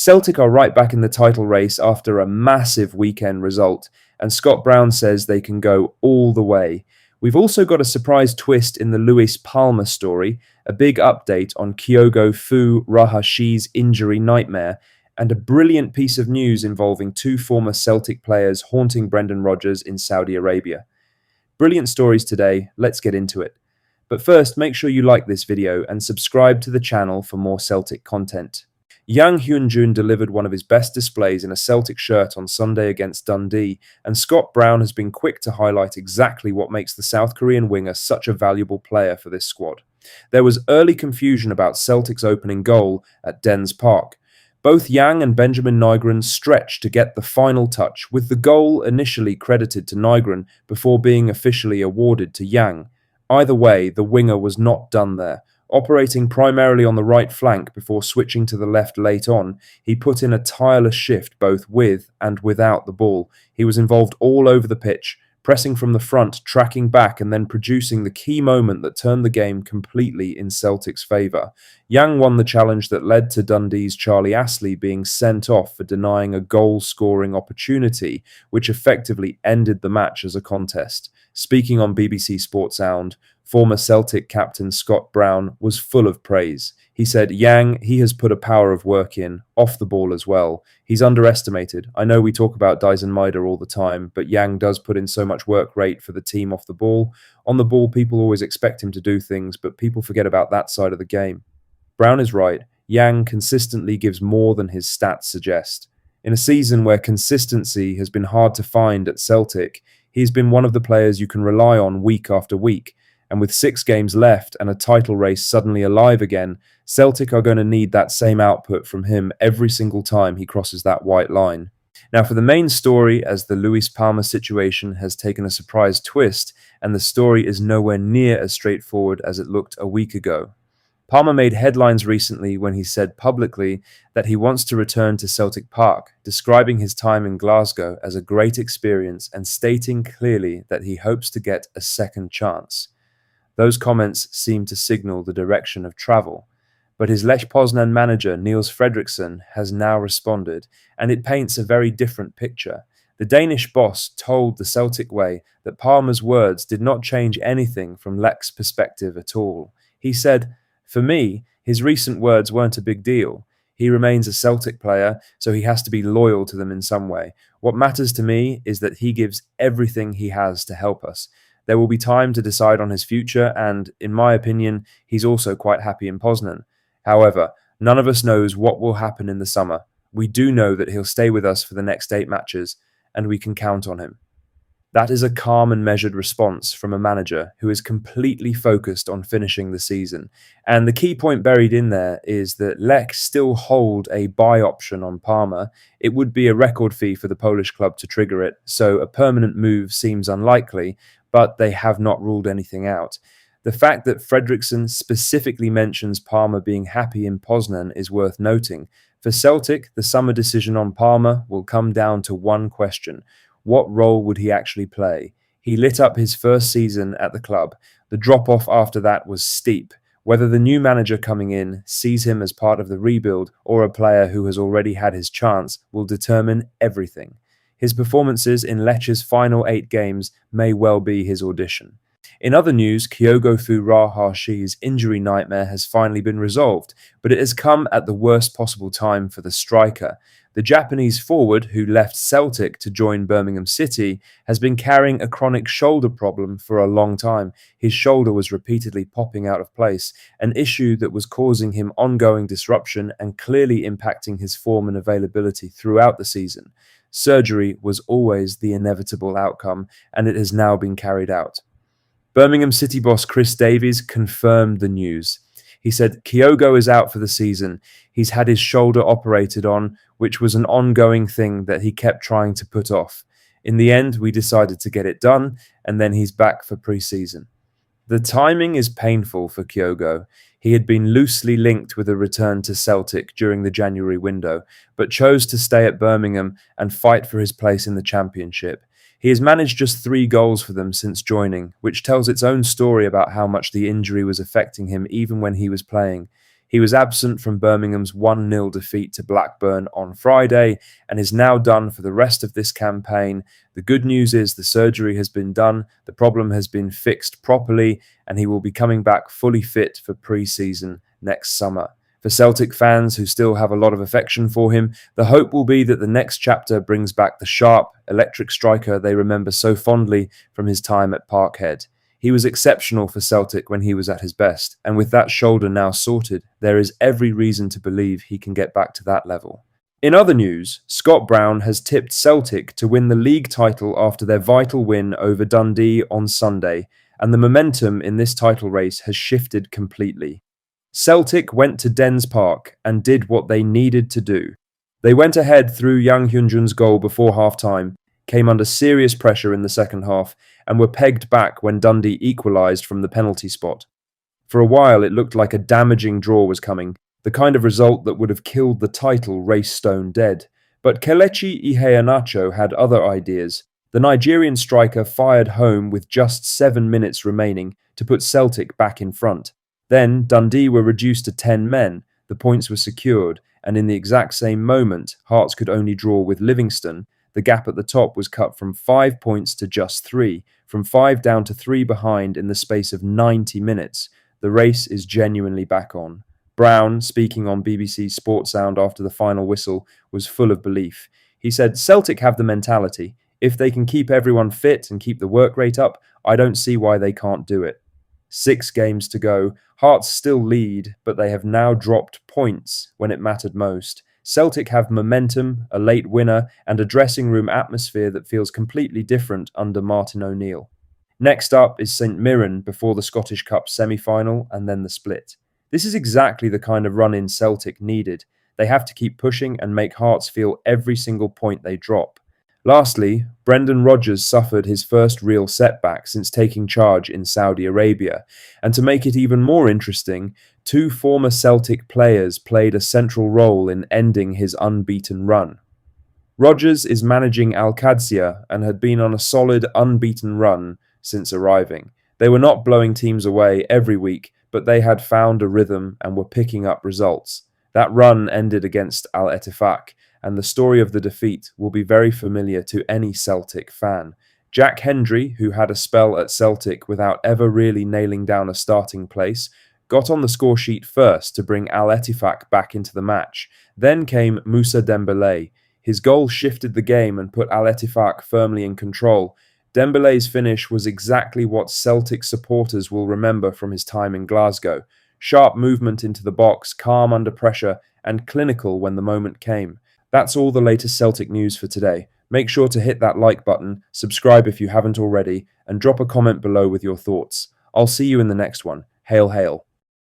Celtic are right back in the title race after a massive weekend result, and Scott Brown says they can go all the way. We've also got a surprise twist in the Luis Palma story, a big update on Kiyoko Fu Rae's injury nightmare, and a brilliant piece of news involving two former Celtic players haunting Brendan Rodgers in Saudi Arabia. Brilliant stories today, let's get into it. But first, make sure you like this video and subscribe to the channel for more Celtic content. Yang Hyun-jun delivered one of his best displays in a Celtic shirt on Sunday against Dundee, and Scott Brown has been quick to highlight exactly what makes the South Korean winger such a valuable player for this squad. There was early confusion about Celtic's opening goal at Dens Park. Both Yang and Benjamin Nygren stretched to get the final touch, with the goal initially credited to Nygren before being officially awarded to Yang. Either way, the winger was not done there. Operating primarily on the right flank before switching to the left late on, he put in a tireless shift both with and without the ball. He was involved all over the pitch, pressing from the front, tracking back, and then producing the key moment that turned the game completely in Celtic's favour. Yang won the challenge that led to Dundee's Charlie Astley being sent off for denying a goal-scoring opportunity, which effectively ended the match as a contest. Speaking on BBC Sport Sound, former Celtic captain Scott Brown was full of praise. He said, "Yang, he has put a power of work in, off the ball as well. He's underestimated. I know we talk about Dyson Maeda all the time, but Yang does put in so much work rate for the team off the ball. On the ball, people always expect him to do things, but people forget about that side of the game." Brown is right. Yang consistently gives more than his stats suggest. In a season where consistency has been hard to find at Celtic, he's been one of the players you can rely on week after week. And with 6 games left and a title race suddenly alive again, Celtic are going to need that same output from him every single time he crosses that white line. Now for the main story, as the Luis Palma situation has taken a surprise twist, and the story is nowhere near as straightforward as it looked a week ago. Palmer made headlines recently when he said publicly that he wants to return to Celtic Park, describing his time in Glasgow as a great experience and stating clearly that he hopes to get a second chance. Those comments seem to signal the direction of travel, but his Lech Poznan manager Niels Fredriksson has now responded, and it paints a very different picture. The Danish boss told the Celtic Way that Palmer's words did not change anything from Lech's perspective at all. He said, "For me, his recent words weren't a big deal. He remains a Celtic player, so he has to be loyal to them in some way. What matters to me is that he gives everything he has to help us. There will be time to decide on his future, and, in my opinion, he's also quite happy in Poznan. However, none of us knows what will happen in the summer. We do know that he'll stay with us for the next 8 matches, and we can count on him." That is a calm and measured response from a manager who is completely focused on finishing the season. And the key point buried in there is that Lech still hold a buy option on Palmer. It would be a record fee for the Polish club to trigger it, so a permanent move seems unlikely, but they have not ruled anything out. The fact that Fredriksson specifically mentions Palmer being happy in Poznan is worth noting. For Celtic, the summer decision on Palmer will come down to one question: what role would he actually play? He lit up his first season at the club. The drop-off after that was steep. Whether the new manager coming in sees him as part of the rebuild or a player who has already had his chance will determine everything. His performances in Lecce's final 8 games may well be his audition. In other news, Kiyoko Fu Rae's injury nightmare has finally been resolved, but it has come at the worst possible time for the striker. The Japanese forward, who left Celtic to join Birmingham City, has been carrying a chronic shoulder problem for a long time. His shoulder was repeatedly popping out of place, an issue that was causing him ongoing disruption and clearly impacting his form and availability throughout the season. Surgery was always the inevitable outcome, and it has now been carried out. Birmingham City boss Chris Davies confirmed the news. He said, "Kyogo is out for the season. He's had his shoulder operated on, which was an ongoing thing that he kept trying to put off. In the end, we decided to get it done, and then he's back for pre-season." The timing is painful for Kyogo. He had been loosely linked with a return to Celtic during the January window, but chose to stay at Birmingham and fight for his place in the Championship. He has managed just 3 goals for them since joining, which tells its own story about how much the injury was affecting him even when he was playing. He was absent from Birmingham's 1-0 defeat to Blackburn on Friday and is now done for the rest of this campaign. The good news is the surgery has been done, the problem has been fixed properly, and he will be coming back fully fit for pre-season next summer. For Celtic fans who still have a lot of affection for him, the hope will be that the next chapter brings back the sharp, electric striker they remember so fondly from his time at Parkhead. He was exceptional for Celtic when he was at his best, and with that shoulder now sorted, there is every reason to believe he can get back to that level. In other news, Scott Brown has tipped Celtic to win the league title after their vital win over Dundee on Sunday, and the momentum in this title race has shifted completely. Celtic went to Dens Park and did what they needed to do. They went ahead through Yang Hyunjun's goal before half-time, came under serious pressure in the second half, and were pegged back when Dundee equalised from the penalty spot. For a while it looked like a damaging draw was coming, the kind of result that would have killed the title race stone dead. But Kelechi Iheanacho had other ideas. The Nigerian striker fired home with just 7 minutes remaining to put Celtic back in front. Then Dundee were reduced to 10 men, the points were secured, and in the exact same moment Hearts could only draw with Livingston. The gap at the top was cut from 5 points to just 3, from 5 down to 3 behind in the space of 90 minutes. The race is genuinely back on. Brown, speaking on BBC Sports Sound after the final whistle, was full of belief. He said, "Celtic have the mentality. If they can keep everyone fit and keep the work rate up, I don't see why they can't do it." 6 games to go. Hearts still lead, but they have now dropped points when it mattered most. Celtic have momentum, a late winner, and a dressing room atmosphere that feels completely different under Martin O'Neill. Next up is St Mirren before the Scottish Cup semi-final and then the split. This is exactly the kind of run-in Celtic needed. They have to keep pushing and make Hearts feel every single point they drop. Lastly, Brendan Rodgers suffered his first real setback since taking charge in Saudi Arabia, and to make it even more interesting, 2 former Celtic players played a central role in ending his unbeaten run. Rodgers is managing Al Qadsiya and had been on a solid unbeaten run since arriving. They were not blowing teams away every week, but they had found a rhythm and were picking up results. That run ended against Al Ettifaq, and the story of the defeat will be very familiar to any Celtic fan. Jack Hendry, who had a spell at Celtic without ever really nailing down a starting place, got on the score sheet first to bring Al Ettifaq back into the match. Then came Moussa Dembélé. His goal shifted the game and put Al Ettifaq firmly in control. Dembele's finish was exactly what Celtic supporters will remember from his time in Glasgow. Sharp movement into the box, calm under pressure, and clinical when the moment came. That's all the latest Celtic news for today. Make sure to hit that like button, subscribe if you haven't already, and drop a comment below with your thoughts. I'll see you in the next one. Hail, hail.